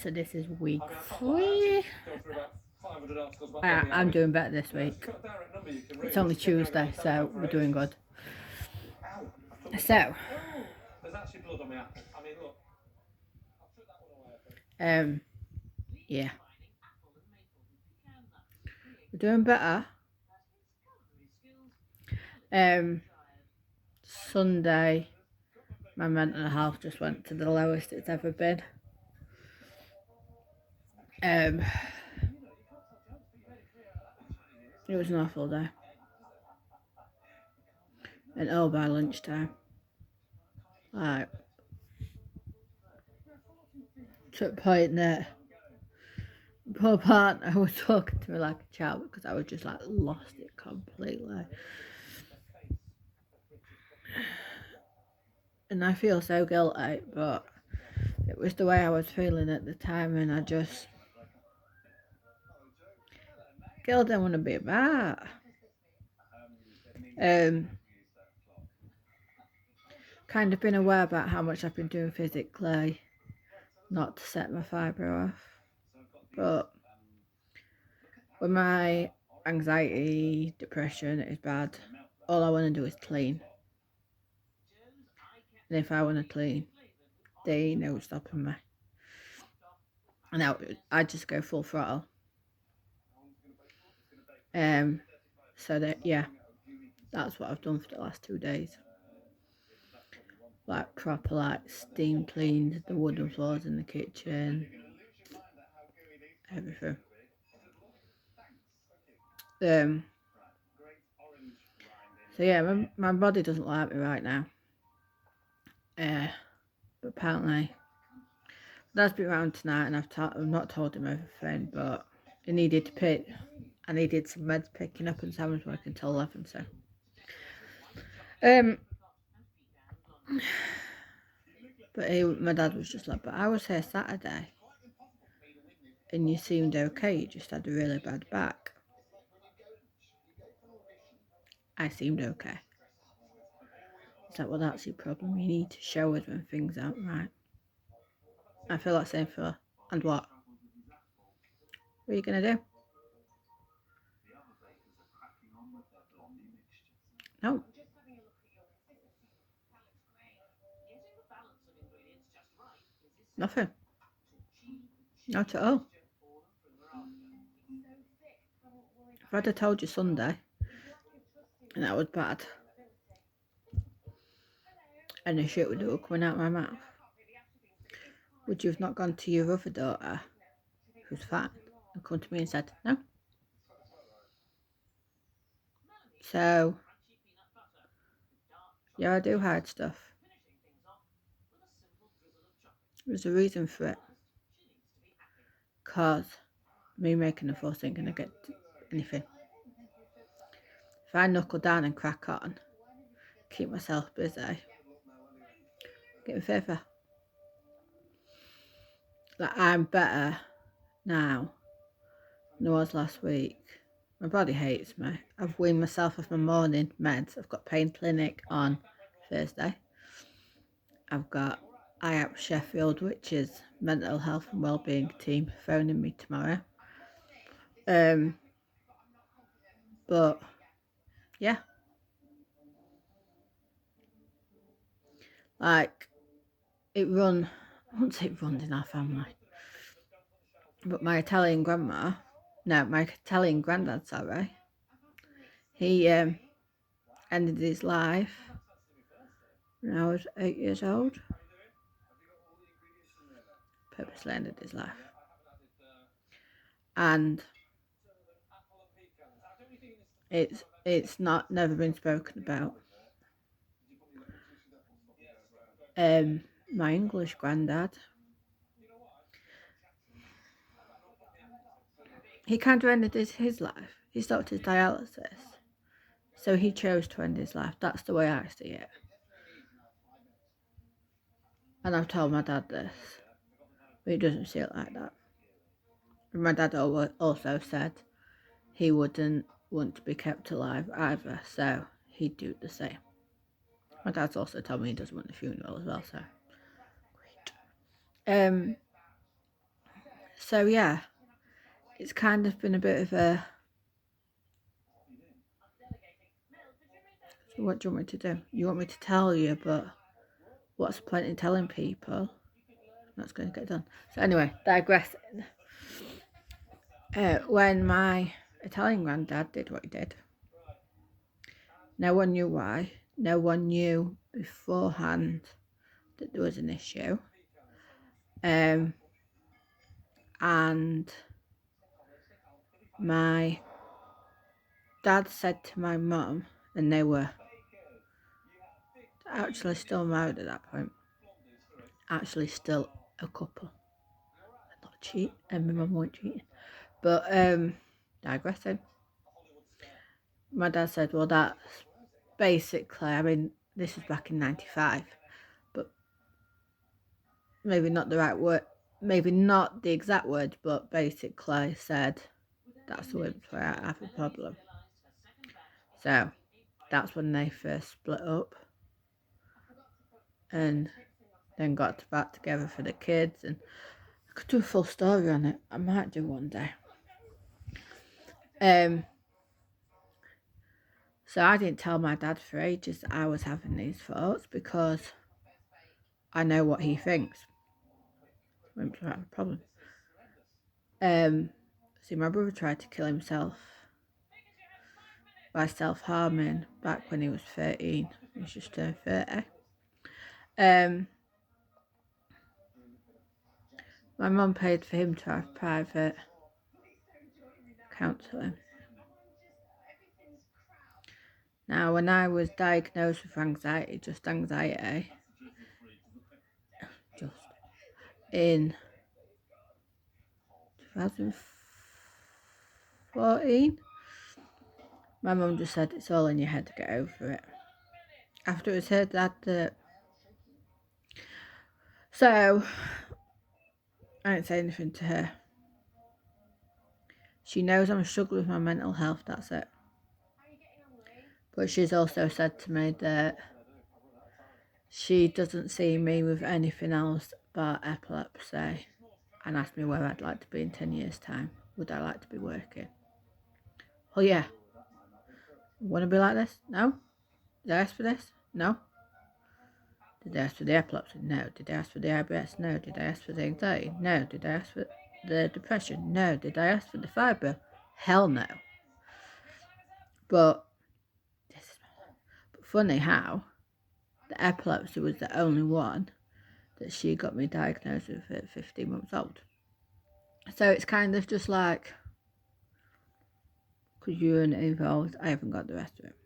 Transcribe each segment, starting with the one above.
So this is week 3. I'm doing better this week. It's only Tuesday, so we're doing good. So, yeah, we're doing better. Sunday, my mental health just went to the lowest it's ever been. It was an awful day. And all by lunchtime. Like, to a point that poor partner was talking to me like a child because I was just like lost it completely. And I feel so guilty, but it was the way I was feeling at the time, and I just girl don't want to be about. Kind of been aware about how much I've been doing physically, not to set my fibre off. But when my anxiety, depression is bad, all I want to do is clean. And if I want to clean, there ain't no stopping me. And I just go full throttle. So that, yeah, that's what I've done for the last 2 days. Like proper, like steam cleaned the wooden floors in the kitchen, everything. So yeah, my body doesn't like me right now. But apparently, Dad's been around tonight, and I've not told him everything, but he needed to pick. I needed some meds picking up, and Sam was working till 11. So, but my dad was just like, "But I was here Saturday, and you seemed okay. You just had a really bad back." I seemed okay. It's like, well, that's your problem. You need to show us when things aren't right. I feel like saying for, and what? What are you gonna do? No. Nothing. Not at all. If I'd have told you Sunday, and that was bad, and the shit would have coming out of my mouth, would you have not gone to your other daughter, who's fat, and come to me and said, no? So, yeah, I do hide stuff. There's a reason for it. Because me making a fuss ain't gonna get anything. If I knuckle down and crack on, keep myself busy, getting further. Like, I'm better now than I was last week. My body hates me. I've weaned myself off my morning meds. I've got pain clinic on Thursday. I've got IAP Sheffield, which is mental health and wellbeing team, phoning me tomorrow. But yeah, like I wouldn't say it runs in our family, but my Italian granddad, sorry, he ended his life when I was 8 years old. Purposely ended his life. And it's never been spoken about. My English granddad, he kind of ended his life. He stopped his dialysis, so he chose to end his life. That's the way I see it. And I've told my dad this, but he doesn't see it like that. And my dad also said he wouldn't want to be kept alive either, so he'd do the same. My dad's also told me he doesn't want a funeral as well, so great. So yeah, it's kind of been a bit of a... So what do you want me to do? You want me to tell you, but what's the point in telling people? That's going to get done. So anyway, digressing. When my Italian granddad did what he did, no one knew why. No one knew beforehand that there was an issue. And my dad said to my mum, and they were actually still married at that point, actually still a couple. Not cheat, and my mum weren't cheating. But digressing. My dad said, well, that's basically, I mean, this was back in 95, but maybe not the right word, maybe not the exact word, but basically said that's the word where I have a problem. So that's when they first split up and then got back together for the kids. And I could do a full story on it. I might do one day. So I didn't tell my dad for ages that I was having these thoughts because I know what he thinks. Won't be a problem. See, my brother tried to kill himself by self-harming back when he was 13. He was just turned 30. My mum paid for him to have private counselling. Now, when I was diagnosed with anxiety, just in 2014, my mum just said, it's all in your head, to get over it. After it was heard that, so I didn't say anything to her. She knows I'm struggling with my mental health, that's it. But she's also said to me that she doesn't see me with anything else but epilepsy, and asked me where I'd like to be in 10 years' time. Would I like to be working? Oh yeah. Want to be like this? No. Did I ask for this? No. Did I ask for the epilepsy? No. Did I ask for the IBS? No. Did I ask for the anxiety? No. Did I ask for the depression? No. Did I ask for the fibro? Hell no. But funny how the epilepsy was the only one that she got me diagnosed with at 15 months old. So it's kind of just like, because you weren't involved, I haven't got the rest of it.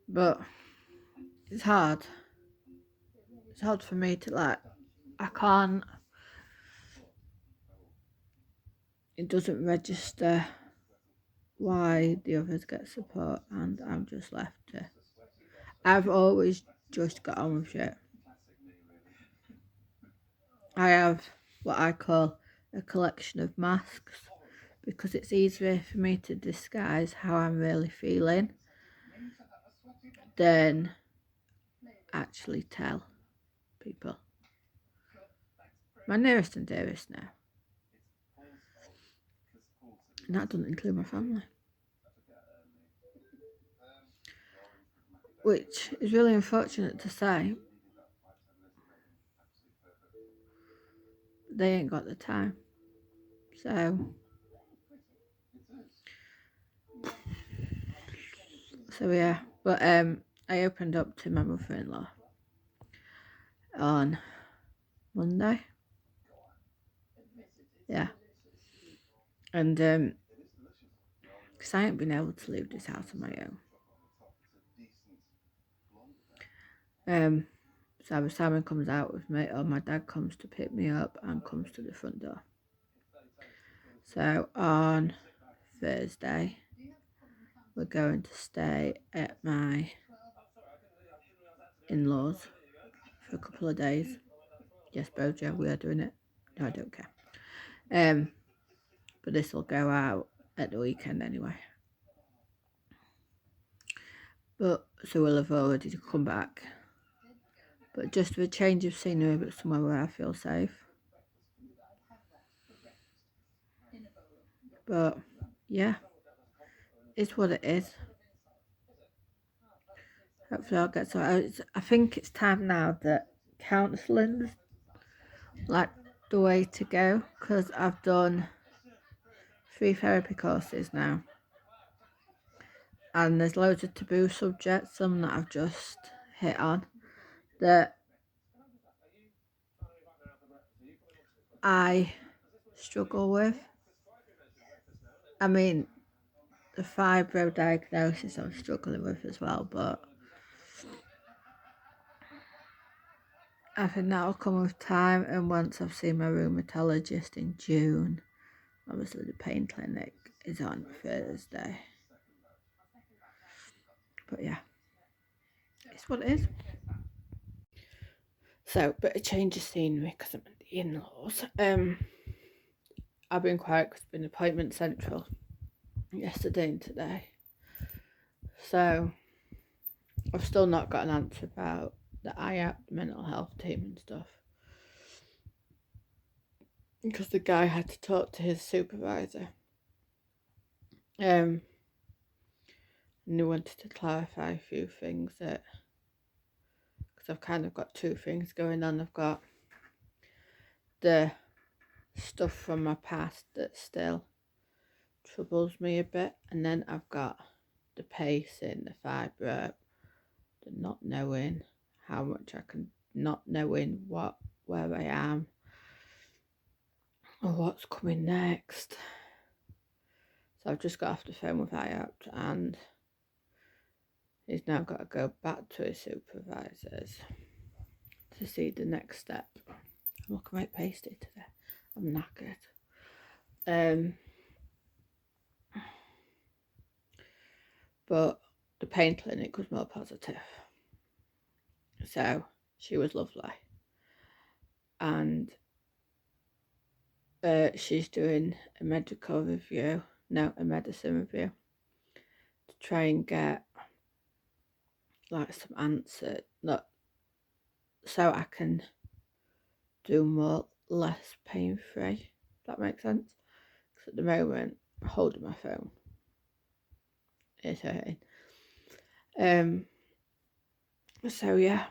But it's hard. It's hard for me to, like, I can't, it doesn't register why the others get support and I'm just left to, I've always just got on with shit. I have what I call a collection of masks because it's easier for me to disguise how I'm really feeling than actually tell people. My nearest and dearest now. And that doesn't include my family. Which is really unfortunate to say. They ain't got the time. So yeah. But I opened up to my mother-in-law on Monday. Yeah. And because I ain't been able to leave this house on my own. So either Simon comes out with me or my dad comes to pick me up and comes to the front door. So on Thursday, we're going to stay at my in-laws for a couple of days. Yes, Bojo, we are doing it. No, I don't care. But this will go out at the weekend anyway. But so we'll have already come back. But just for a change of scenery, but somewhere where I feel safe. But yeah, it's what it is. Hopefully I'll get sorted. I think it's time now that counselling's like the way to go, because I've done 3 therapy courses now, and there's loads of taboo subjects, some that I've just hit on, that I struggle with. I mean, the fibro diagnosis I'm struggling with as well, but I think that'll come with time, and once I've seen my rheumatologist in June, obviously the pain clinic is on Thursday. But yeah, it's what it is. So, bit of change of scenery because I'm at the in-laws. I've been quiet because it's been appointment central yesterday and today. So, I've still not got an answer about the IAP, the mental health team and stuff. Because the guy had to talk to his supervisor. And he wanted to clarify a few things that, because I've kind of got 2 things going on. I've got the stuff from my past that still troubles me a bit, and then I've got the pacing, the fibro, the not knowing how much I can, not knowing where I am or what's coming next. So I've just got off the phone with IAP, and he's now got to go back to his supervisors to see the next step. I'm looking right pasty today. I'm knackered. But the pain clinic was more positive. So she was lovely. And she's doing a medicine review to try and get like some answer, not so I can do less pain free. If that makes sense. Because at the moment, holding my phone is hurting. So yeah,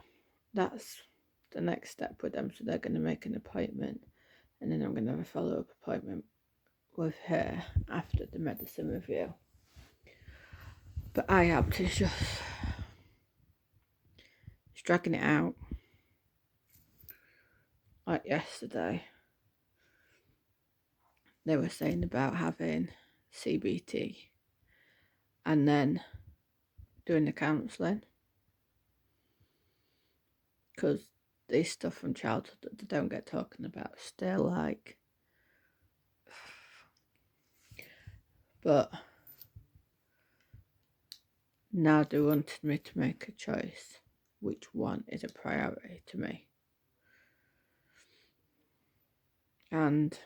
that's the next step with them. So they're going to make an appointment, and then I'm going to have a follow-up appointment with her after the medicine review. But IAPT is just dragging it out. Like yesterday, they were saying about having CBT and then doing the counselling, because this stuff from childhood that they don't get talking about still, like. But now they wanted me to make a choice which one is a priority to me. And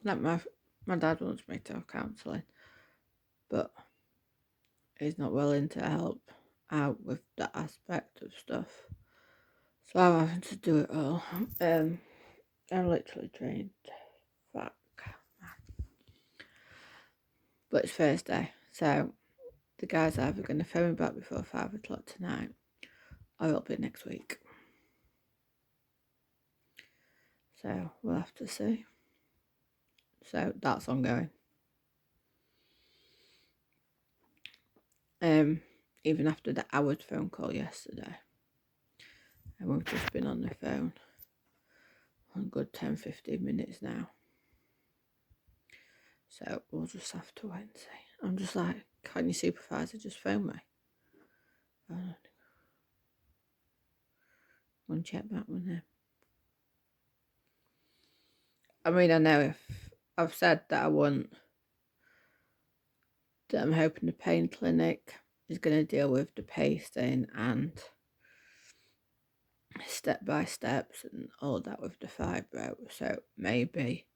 like my dad wants me to have counselling, but he's not willing to help out with that aspect of stuff. So I'm having to do it all. I'm literally drained. Fuck, man. But it's Thursday, so the guy's either going to phone me back before 5 o'clock tonight, or it'll be next week. So we'll have to see. So that's ongoing. Even after the hour's phone call yesterday, and we've just been on the phone a good 10-15 minutes now. So we'll just have to wait and see. I'm just like, can your supervisor just phone me? One check back with him. I mean, I know if I've said that I'm hoping the pain clinic is going to deal with the pacing and step-by-steps and all that with the fibro. So maybe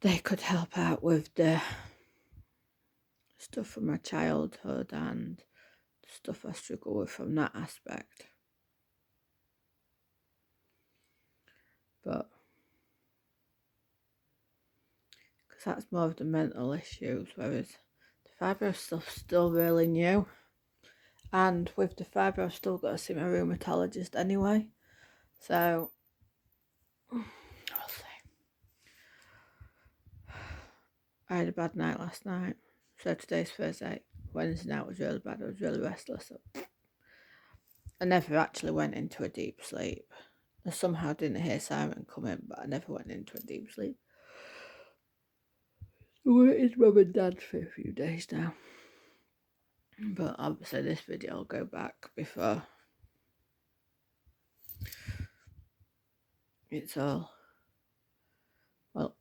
they could help out with the stuff from my childhood and stuff I struggle with from that aspect. But that's more of the mental issues, whereas the fibro stuff's still really new. And with the fibro, I've still got to see my rheumatologist anyway. So, I'll see. I had a bad night last night. So today's Thursday. Wednesday night was really bad. I was really restless. So I never actually went into a deep sleep. I somehow didn't hear Simon come in, but I never went into a deep sleep. We're with Mum and Dad for a few days now. But obviously this video will go back before it's all... Well,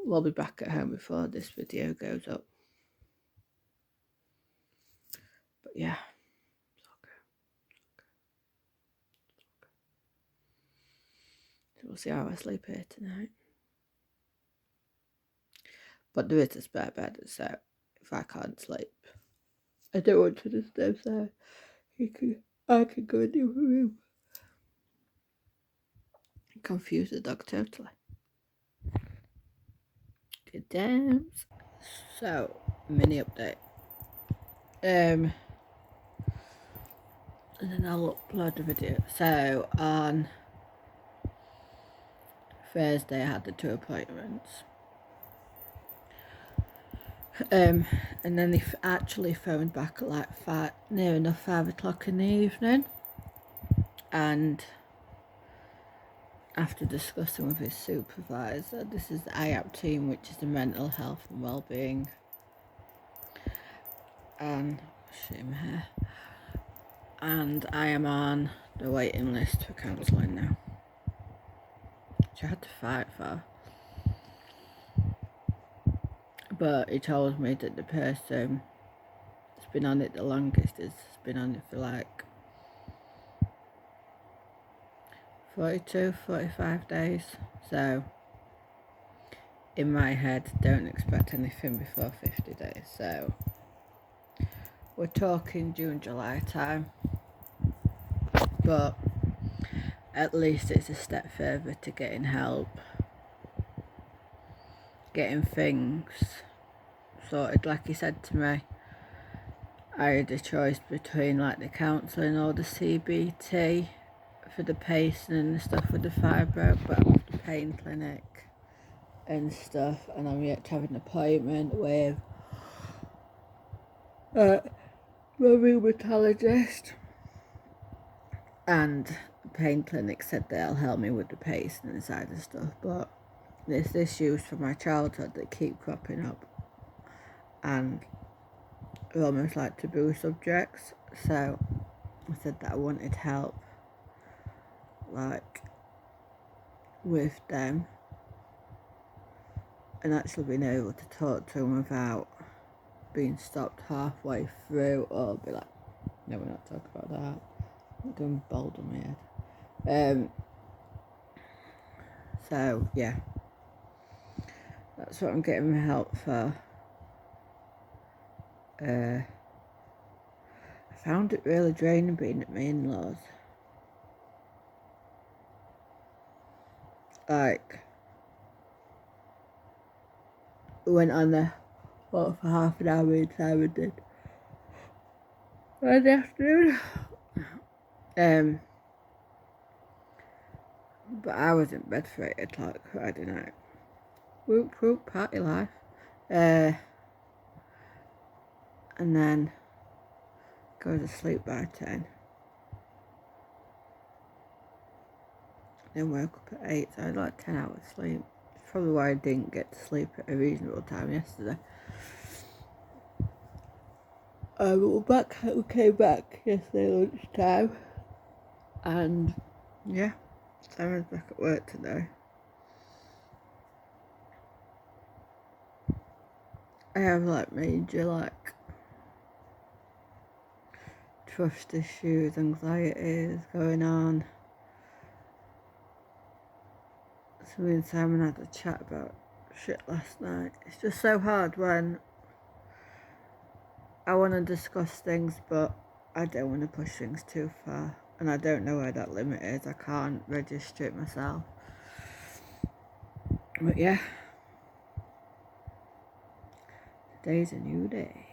we'll be back at home before this video goes up. But yeah, it's okay. So we'll see how I sleep here tonight. But there is a spare bed, so if I can't sleep, I don't want to disturb Sarah. I can go in the other room. Confuse the dog totally. Good times. So, mini update. And then I'll upload the video. So, on Thursday I had the 2 appointments. And then they actually phoned back at like near enough 5 o'clock in the evening. And after discussing with his supervisor, this is the IAP team, which is the mental health and wellbeing. And shame here. And I am on the waiting list for counselling now, which I had to fight for. But he told me that the person that's been on it the longest has been on it for like 42, 45 days. So in my head, don't expect anything before 50 days. So we're talking June, July time. But at least it's a step further to getting help, getting things sorted. Like he said to me, I had a choice between like the counselling or the CBT for the pacing and the stuff with the fibro, but I'm off the pain clinic and stuff, and I'm yet to have an appointment with my rheumatologist. And the pain clinic said they'll help me with the pacing and side of stuff, but there's issues from my childhood that keep cropping up and are almost like taboo subjects. So I said that I wanted help like with them and actually being able to talk to them without being stopped halfway through or be like, no, we're not talking about that. I'm doing bold on my head. So yeah, that's what I'm getting my help for. I found it really draining being at my in-laws. Like, we went on there for half an hour in Simon did Friday afternoon. But I was in bed for 8 o'clock Friday night. Whoop whoop, party life. And then go to sleep by 10. Then woke up at 8, so I had like 10 hours sleep. It's probably why I didn't get to sleep at a reasonable time yesterday. We came back yesterday lunchtime. And yeah, Simon's back at work today. I have like major like trust issues, anxieties going on. So me and Simon had a chat about shit last night. It's just so hard when I want to discuss things, but I don't want to push things too far. And I don't know where that limit is. I can't register it myself. But yeah, Today's a new day.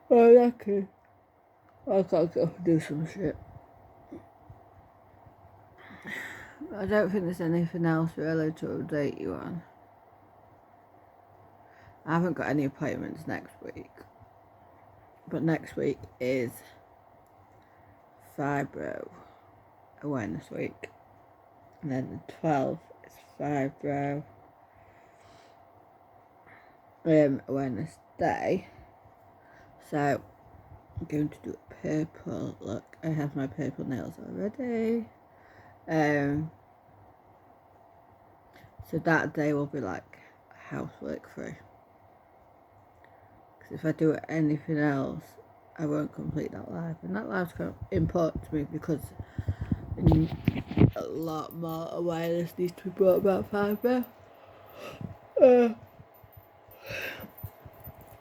Oh, okay. I gotta go do some shit. I don't think there's anything else really to update you on. I haven't got any appointments next week. But next week is Fibro Awareness Week. And then the 12th is Fibro Awareness Day. So I'm going to do a purple look. I have my purple nails already. So that day will be like housework free. Because if I do anything else, I won't complete that live. And that live's quite important to me because a lot more awareness needs to be brought about fibre. And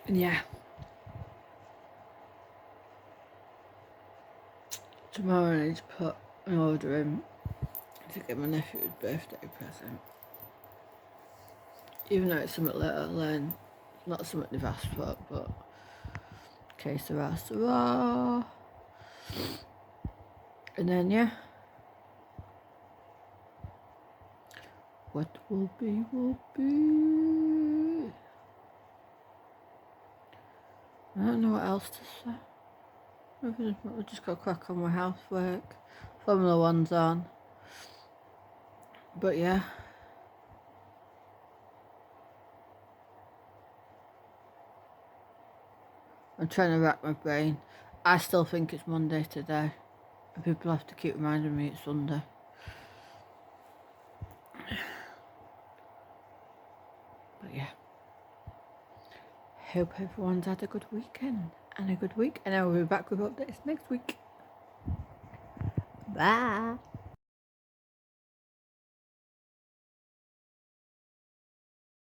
yeah. Tomorrow I need to put an order in to get my nephew's birthday present. Even though it's something little and not something they've asked for, but okay, so and then yeah, what will be will be. I don't know what else to say. We've just got to crack on with housework. Formula One's on. But yeah. I'm trying to rack my brain. I still think it's Monday today. And people have to keep reminding me it's Sunday. But yeah. Hope everyone's had a good weekend and a good week. And I will be back with updates next week. Bye.